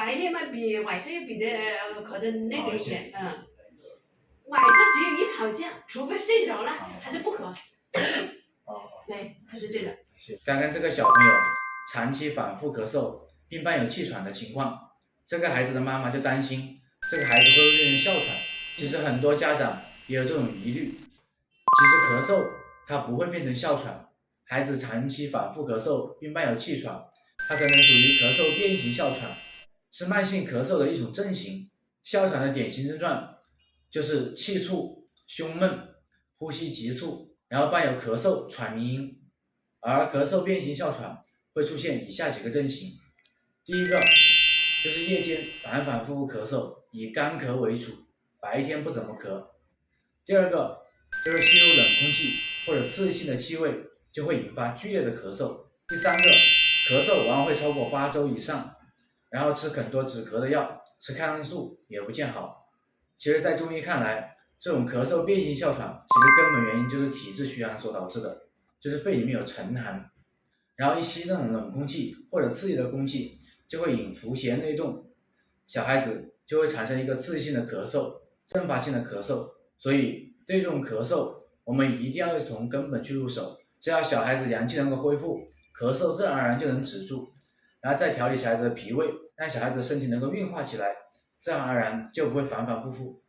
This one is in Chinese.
白天嘛比晚上又比的可能那个一些，晚上只有一躺下，除非睡着了，他就不咳。对，他是这种。刚刚这个小朋友长期反复咳嗽，并伴有气喘的情况，这个孩子的妈妈就担心这个孩子会不会变成哮喘。其实很多家长也有这种疑虑。其实咳嗽它不会变成哮喘，孩子长期反复咳嗽并伴有气喘，它可能属于咳嗽变型哮喘，是慢性咳嗽的一种症型。哮喘的典型症状就是气促、胸闷、呼吸急促，然后伴有咳嗽、喘鸣音。而咳嗽变型哮喘会出现以下几个症型。第一个就是夜间反反复复咳嗽，以干咳为主，白天不怎么咳。第二个就是吸入冷空气或者刺激性的气味，就会引发剧烈的咳嗽。第三个，咳嗽往往会超过8周以上，然后吃很多止咳的药，吃抗生素也不见好。其实在中医看来，这种咳嗽变型哮喘其实根本原因就是体质虚寒所导致的，就是肺里面有沉寒，然后一吸那种冷空气或者刺激的空气，就会引伏邪内动，小孩子就会产生一个刺激性的咳嗽，阵发性的咳嗽。所以对这种咳嗽，我们一定要从根本去入手，只要小孩子阳气能够恢复，咳嗽自然而然就能止住，然后再调理小孩子的脾胃，让小孩子的身体能够运化起来，自然而然就不会反反复复。